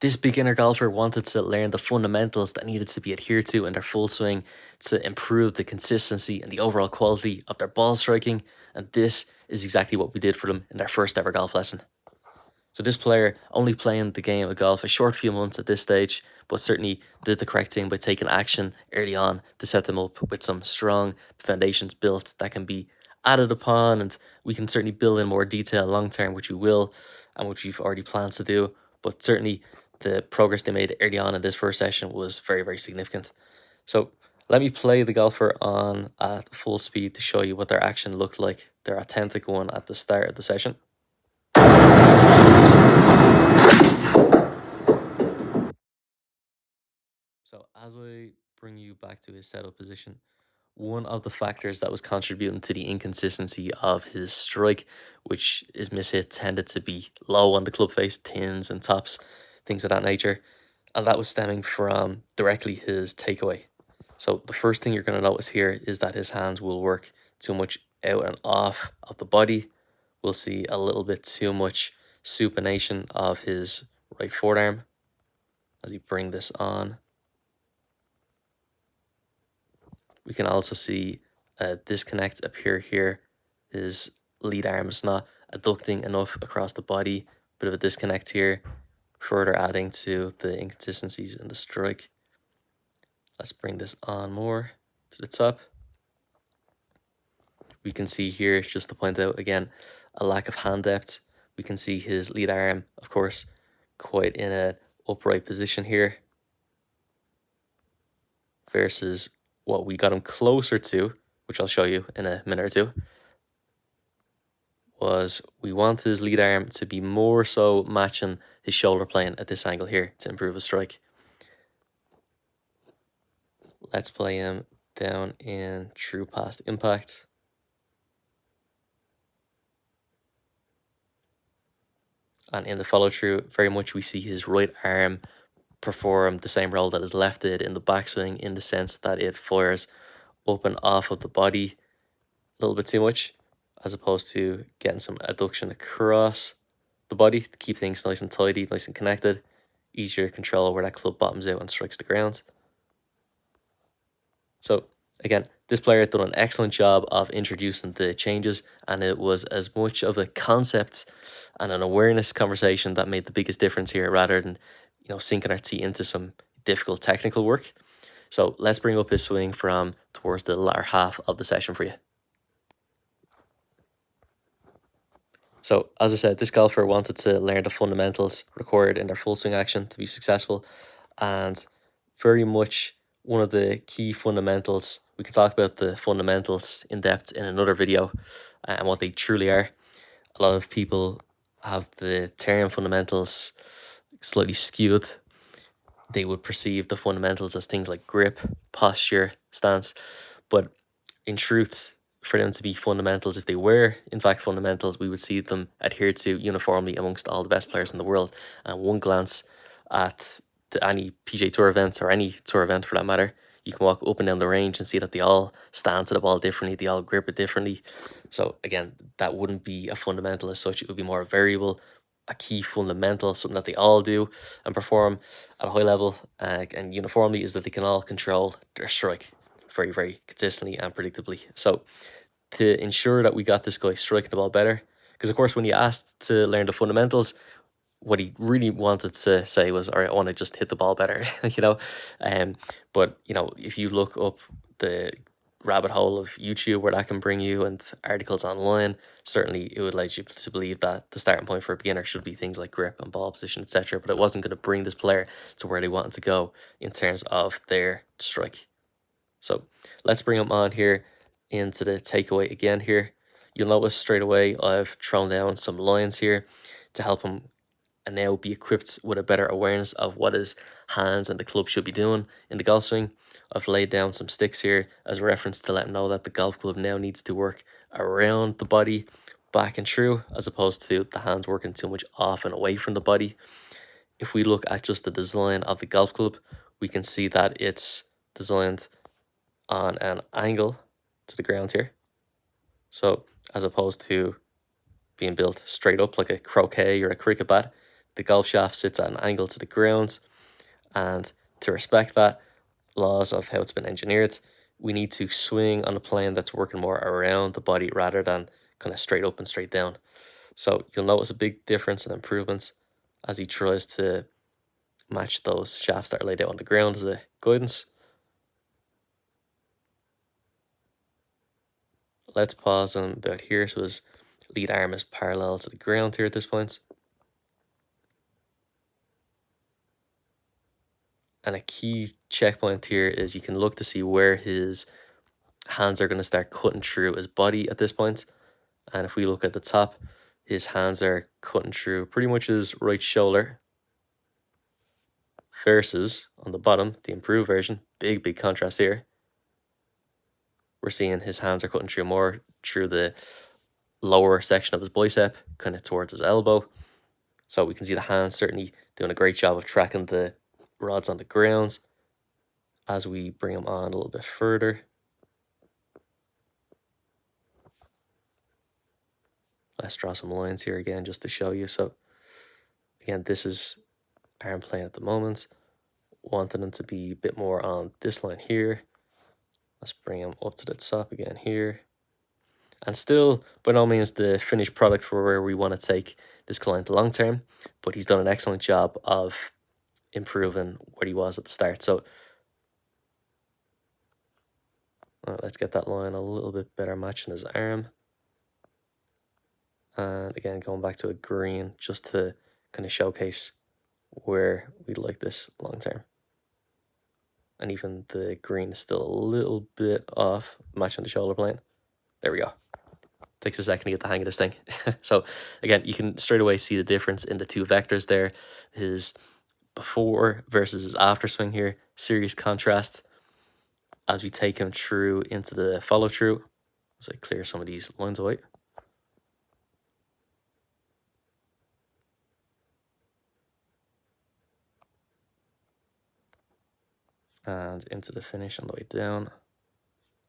This beginner golfer wanted to learn the fundamentals that needed to be adhered to in their full swing to improve the consistency and the overall quality of their ball striking, and this is exactly what we did for them in their first ever golf lesson. So this player only playing the game of golf a short few months at this stage, but certainly did the correct thing by taking action early on to set them up with some strong foundations built that can be added upon, and we can certainly build in more detail long term, which we will, and which we've already planned to do. But certainly the progress they made early on in this first session was very, very significant. So let me play the golfer on at full speed to show you what their action looked like, their authentic one at the start of the session. So as I bring you back to his setup position, one of the factors that was contributing to the inconsistency of his strike, which is mishit, tended to be low on the club face, tins and tops, things of that nature. And that was stemming from directly his takeaway. So the first thing you're going to notice here is that his hands will work too much out and off of the body. We'll see a little bit too much supination of his right forearm as you bring this on. We can also see a disconnect appear here. His lead arm is not adducting enough across the body. Bit of a disconnect here, further adding to the inconsistencies in the strike. Let's bring this on more to the top. We can see here, just to point out again, a lack of hand depth. We can see his lead arm, of course, quite in an upright position here versus what we got him closer to, which I'll show you in a minute or two, was we want his lead arm to be more so matching his shoulder plane at this angle here to improve his strike. Let's play him down in true past impact. And in the follow through, very much we see his right arm perform the same role that his left did in the backswing, in the sense that it fires up and off of the body a little bit too much, as opposed to getting some adduction across the body to keep things nice and tidy, nice and connected. Easier to control where that club bottoms out and strikes the ground. So again, this player done an excellent job of introducing the changes, and it was as much of a concept and an awareness conversation that made the biggest difference here, rather than sinking our teeth into some difficult technical work. So let's bring up his swing from towards the latter half of the session for you. So as I said, this golfer wanted to learn the fundamentals required in their full swing action to be successful, and very much one of the key fundamentals. We can talk about the fundamentals in depth in another video and what they truly are. A lot of people have the term fundamentals slightly skewed. They would perceive the fundamentals as things like grip, posture, stance, but in truth, for them to be fundamentals, if they were in fact fundamentals, we would see them adhered to uniformly amongst all the best players in the world. And one glance at any PGA Tour events, or any tour event for that matter, you can walk up and down the range and see that they all stand to the ball differently, they all grip it differently. So again, that wouldn't be a fundamental as such, it would be more a variable, a key fundamental, something that they all do and perform at a high level and uniformly, is that they can all control their strike very, very consistently and predictably. So to ensure that we got this guy striking the ball better, because of course when you asked to learn the fundamentals, what he really wanted to say was, all right, I want to just hit the ball better, but if you look up the rabbit hole of YouTube where that can bring you, and articles online, certainly it would lead you to believe that the starting point for a beginner should be things like grip and ball position, etc. But it wasn't going to bring this player to where they wanted to go in terms of their strike. So let's bring him on here into the takeaway again here. You'll notice straight away I've thrown down some lines here to help him and now be equipped with a better awareness of what his hands and the club should be doing in the golf swing. I've laid down some sticks here as a reference to let him know that the golf club now needs to work around the body, back and through, as opposed to the hands working too much off and away from the body. If we look at just the design of the golf club, we can see that it's designed on an angle to the ground here. So as opposed to being built straight up like a croquet or a cricket bat, the golf shaft sits at an angle to the ground, and to respect that laws of how it's been engineered, we need to swing on a plane that's working more around the body rather than kind of straight up and straight down. So you'll notice a big difference and improvements as he tries to match those shafts that are laid out on the ground as a guidance. Let's pause on about here so his lead arm is parallel to the ground here at this point. And a key checkpoint here is you can look to see where his hands are going to start cutting through his body at this point. And if we look at the top, his hands are cutting through pretty much his right shoulder. Versus on the bottom, the improved version, big contrast here. We're seeing his hands are cutting through more through the lower section of his bicep, kind of towards his elbow. So we can see the hands certainly doing a great job of tracking the rods on the ground. As we bring them on a little bit further, let's draw some lines here again just to show you. So again, this is arm plane at the moment. Wanted them to be a bit more on this line here. Let's bring them up to the top again here. And still, by no means the finished product for where we want to take this client long term, but he's done an excellent job of improving what he was at the start. So let's get that line a little bit better matching his arm. And again, going back to a green just to kind of showcase where we'd like this long term. And even the green is still a little bit off matching the shoulder plane. There we go. Takes a second to get the hang of this thing. So again, you can straight away see the difference in the two vectors there. His before versus his after swing here. Serious contrast as we take him through into the follow through. As I clear some of these lines away. And into the finish on the way down.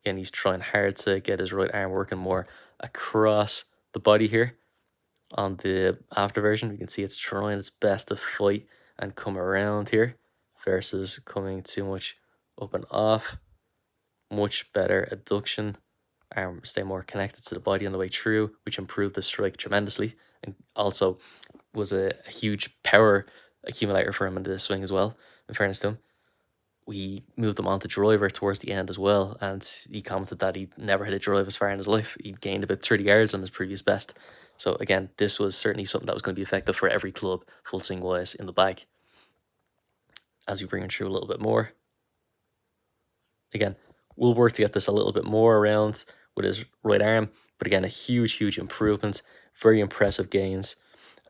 Again, he's trying hard to get his right arm working more across the body here. On the after version, we can see it's trying its best to fight and come around here versus coming too much up and off. Much better adduction. Arm stay more connected to the body on the way through, which improved the strike tremendously and also was a huge power accumulator for him in the swing as well, in fairness to him. We moved him on to driver towards the end as well, and he commented that he'd never hit a drive as far in his life. He'd gained about 30 yards on his previous best. So again, this was certainly something that was going to be effective for every club, full swing wise, in the bag. As we bring him through a little bit more. Again, we'll work to get this a little bit more around with his right arm, but again, a huge improvement, very impressive gains.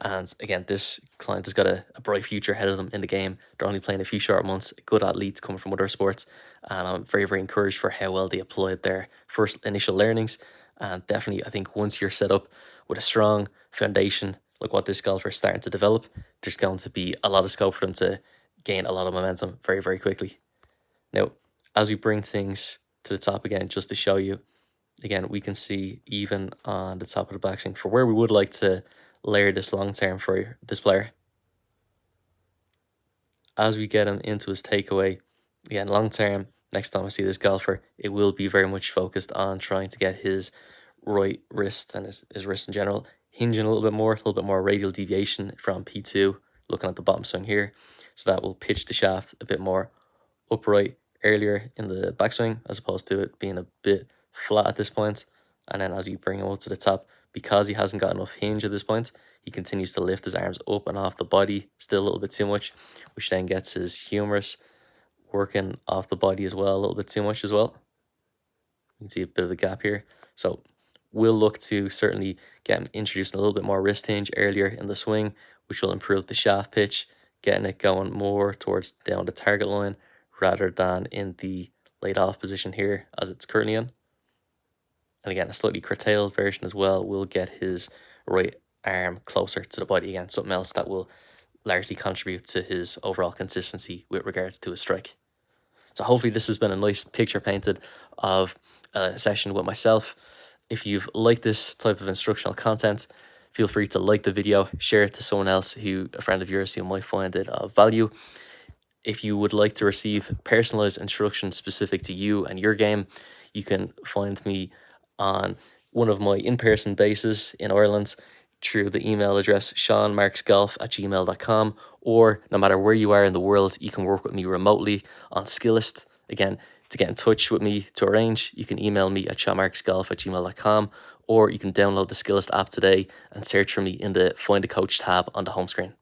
And again, this client has got a bright future ahead of them in the game. They're only playing a few short months, good athletes coming from other sports. And I'm very encouraged for how well they applied their first initial learnings. And definitely, I think once you're set up with a strong foundation, like what this golfer is starting to develop, there's going to be a lot of scope for them to gain a lot of momentum very quickly. Now, as we bring things to the top again, just to show you, again, we can see even on the top of the backswing for where we would like to layer this long term for this player. As we get him into his takeaway, again, long term, next time I see this golfer, it will be very much focused on trying to get his right wrist and his wrist in general hinging a little bit more radial deviation from P2, looking at the bottom swing here. So that will pitch the shaft a bit more upright earlier in the backswing as opposed to it being a bit flat at this point. And then as you bring him up to the top, because he hasn't got enough hinge at this point, he continues to lift his arms up and off the body still a little bit too much, which then gets his humerus working off the body as well a little bit too much as well. You can see a bit of a gap here. So we'll look to certainly get him introducing a little bit more wrist hinge earlier in the swing, which will improve the shaft pitch, getting it going more towards down the target line rather than in the laid off position here as it's currently in. And again, a slightly curtailed version as well will get his right arm closer to the body again, something else that will largely contribute to his overall consistency with regards to his strike. So hopefully this has been a nice picture painted of a session with myself. If you've liked this type of instructional content, feel free to like the video, share it to someone else a friend of yours who might find it of value. If you would like to receive personalized instructions specific to you and your game, you can find me on one of my in-person bases in Ireland through the email address seanmarksgolf@gmail.com, or no matter where you are in the world, you can work with me remotely on Skillist. Again, to get in touch with me to arrange, you can email me at seanmarksgolf@gmail.com, or you can download the Skillist app today and search for me in the Find a Coach tab on the home screen.